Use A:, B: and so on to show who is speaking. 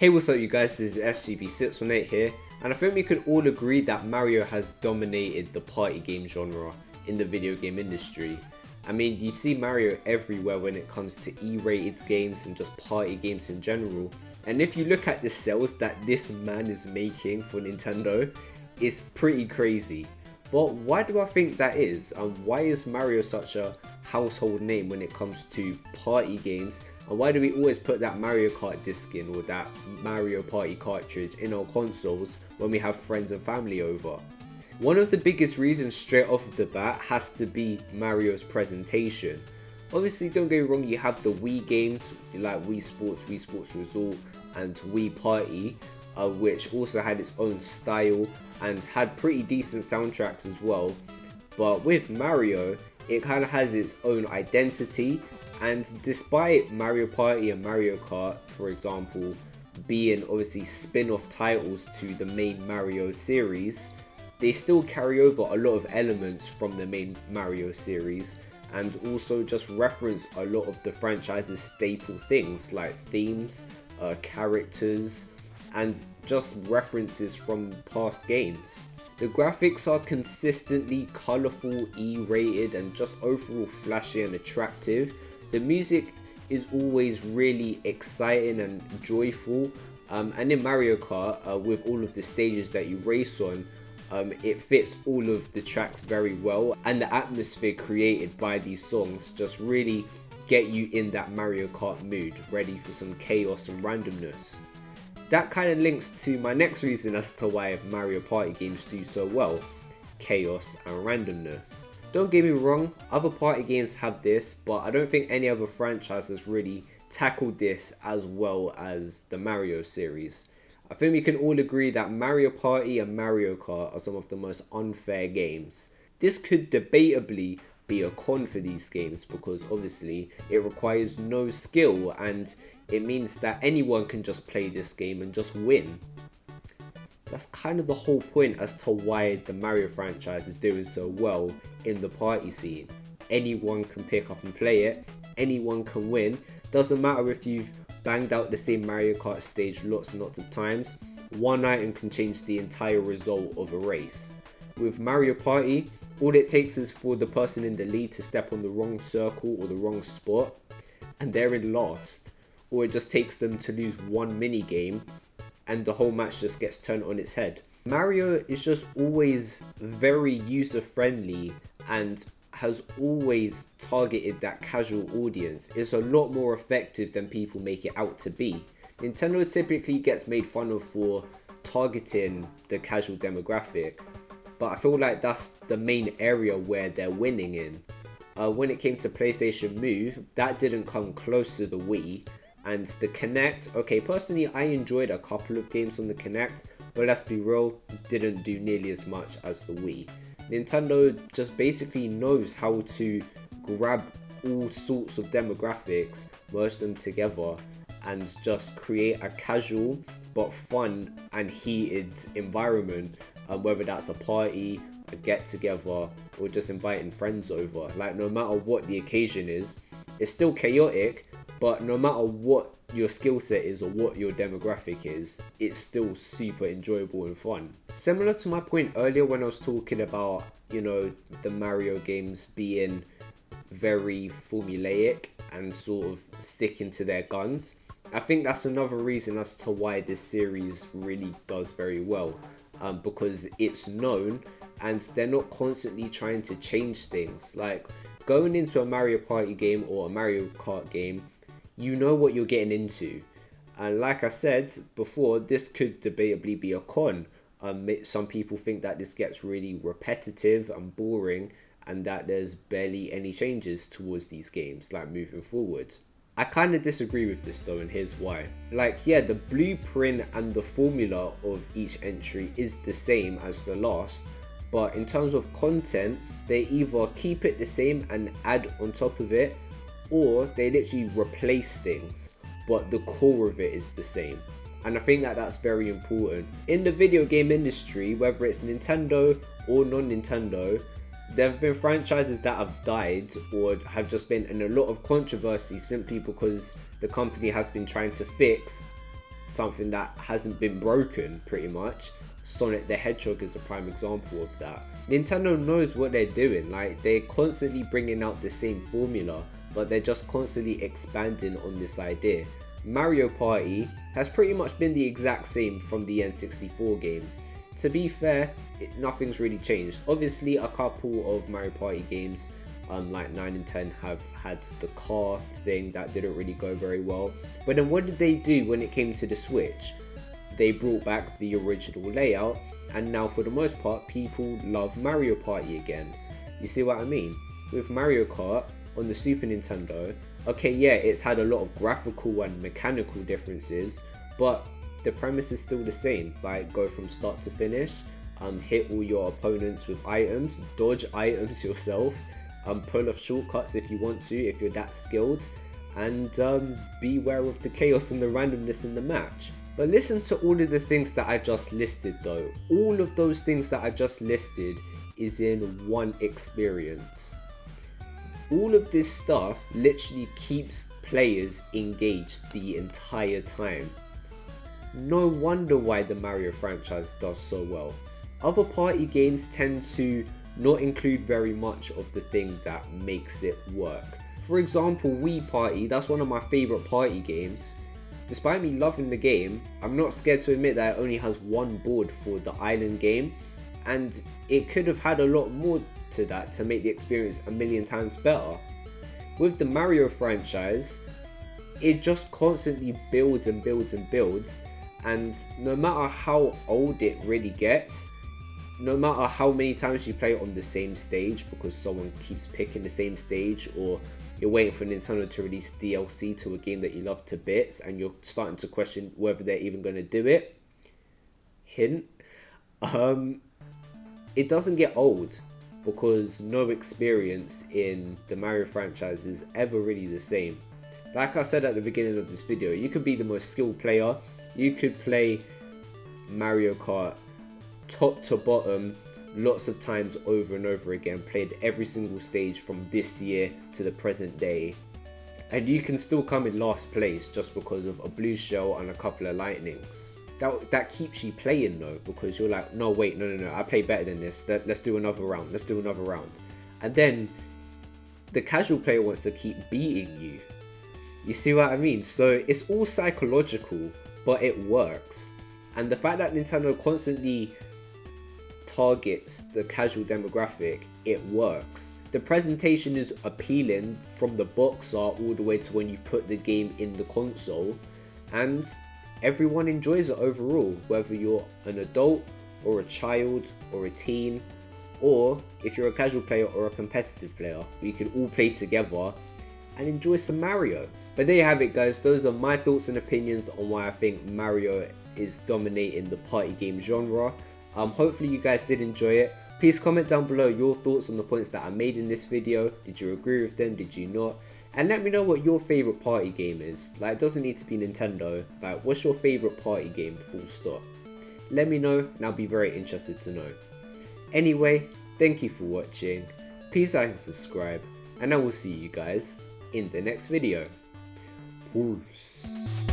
A: Hey, what's up you guys, this is SGB618 here, and I think we could all agree that Mario has dominated the party game genre in the video game industry. I mean, you see Mario everywhere when it comes to E-rated games and just party games in general, and if you look at the sales that this man is making for Nintendo, it's pretty crazy. But why do I think that is, and why is Mario such a household name when it comes to party games? And why do we always put that Mario Kart disc in or that Mario Party cartridge in our consoles when we have friends and family over? One of the biggest reasons straight off of the bat has to be Mario's presentation. Obviously, don't get me wrong, you have the Wii games like Wii Sports Resort and Wii Party, which also had its own style and had pretty decent soundtracks as well. But with Mario, it kind of has its own identity. And despite Mario Party and Mario Kart, for example, being obviously spin-off titles to the main Mario series, they still carry over a lot of elements from the main Mario series and also just reference a lot of the franchise's staple things like themes, characters, and just references from past games. The graphics are consistently colourful, E-rated, and just overall flashy and attractive. The music is always really exciting and joyful, and in Mario Kart, with all of the stages that you race on, it fits all of the tracks very well, and the atmosphere created by these songs just really get you in that Mario Kart mood, ready for some chaos and randomness. That kind of links to my next reason as to why Mario Party games do so well: chaos and randomness. Don't get me wrong, other party games have this, but I don't think any other franchise has really tackled this as well as the Mario series. I think we can all agree that Mario Party and Mario Kart are some of the most unfair games. This could debatably be a con for these games because obviously it requires no skill and it means that anyone can just play this game and just win. That's kind of the whole point as to why the Mario franchise is doing so well in the party scene. Anyone can pick up and play it, anyone can win. Doesn't matter if you've banged out the same Mario Kart stage lots and lots of times, one item can change the entire result of a race. With Mario Party, all it takes is for the person in the lead to step on the wrong circle or the wrong spot, and they're in last. Or it just takes them to lose one mini game, and the whole match just gets turned on its head. Mario is just always very user friendly and has always targeted that casual audience. It's a lot more effective than people make it out to be. Nintendo typically gets made fun of for targeting the casual demographic, but I feel like that's the main area where they're winning in. When it came to PlayStation Move, that didn't come close to the Wii. And the Kinect, okay, personally I enjoyed a couple of games on the Kinect, but let's be real, didn't do nearly as much as the Wii. Nintendo just basically knows how to grab all sorts of demographics, merge them together, and just create a casual but fun and heated environment, whether that's a party, a get together, or just inviting friends over. Like, no matter what the occasion is, it's still chaotic, but no matter what your skill set is or what your demographic is, it's still super enjoyable and fun. Similar to my point earlier when I was talking about, the Mario games being very formulaic and sort of sticking to their guns, I think that's another reason as to why this series really does very well, because it's known and they're not constantly trying to change things. Like, going into a Mario Party game or a Mario Kart game, you know what you're getting into. And like I said before, this could debatably be a con. Some people think that this gets really repetitive and boring and that there's barely any changes towards these games, like moving forward. I kind of disagree with this though, and here's why. Like, yeah, the blueprint and the formula of each entry is the same as the last, but in terms of content, they either keep it the same and add on top of it, or they literally replace things, but the core of it is the same. And I think that that's very important. In the video game industry, whether it's Nintendo or non-Nintendo, there have been franchises that have died or have just been in a lot of controversy simply because the company has been trying to fix something that hasn't been broken pretty much. Sonic the Hedgehog is a prime example of that. Nintendo knows what they're doing, like they're constantly bringing out the same formula, but they're just constantly expanding on this idea. Mario Party has pretty much been the exact same from the N64 games. To be fair, nothing's really changed. Obviously a couple of Mario Party games like 9 and 10 have had the car thing that didn't really go very well. But then what did they do when it came to the Switch? They brought back the original layout, and now for the most part people love Mario Party again. You see what I mean? With Mario Kart on the Super Nintendo, okay, yeah, it's had a lot of graphical and mechanical differences, but the premise is still the same. Like, go from start to finish, hit all your opponents with items, dodge items yourself, pull off shortcuts if you want to, if you're that skilled, and beware of the chaos and the randomness in the match. But listen to all of the things that I just listed though. All of those things that I just listed is in one experience. All of this stuff literally keeps players engaged the entire time. No wonder why the Mario franchise does so well. Other party games tend to not include very much of the thing that makes it work. For example, Wii Party, that's one of my favourite party games. Despite me loving the game, I'm not scared to admit that it only has one board for the island game, and it could have had a lot more to that to make the experience a million times better. With the Mario franchise, it just constantly builds and builds and builds, and no matter how old it really gets, no matter how many times you play it on the same stage because someone keeps picking the same stage, or you're waiting for Nintendo to release DLC to a game that you love to bits and you're starting to question whether they're even going to do it, hint, it doesn't get old because no experience in the Mario franchise is ever really the same. Like I said at the beginning of this video, you could be the most skilled player, you could play Mario Kart top to bottom lots of times over and over again, played every single stage from this year to the present day, and you can still come in last place just because of a blue shell and a couple of lightnings. That keeps you playing though, because you're like, no wait, no, I play better than this, let's do another round, and then the casual player wants to keep beating you. You see what I mean? So it's all psychological, but it works. And the fact that Nintendo constantly targets the casual demographic, it works. The presentation is appealing from the box art all the way to when you put the game in the console, and everyone enjoys it overall, whether you're an adult or a child or a teen, or if you're a casual player or a competitive player, we can all play together and enjoy some Mario. But there you have it guys, those are my thoughts and opinions on why I think Mario is dominating the party game genre. Hopefully you guys did enjoy it. Please comment down below your thoughts on the points that I made in this video. Did you agree with them? Did you not? And let me know what your favourite party game is. Like, it doesn't need to be Nintendo. Like, what's your favourite party game, full stop? Let me know and I'll be very interested to know. Anyway, thank you for watching. Please like and subscribe, and I will see you guys in the next video. Peace.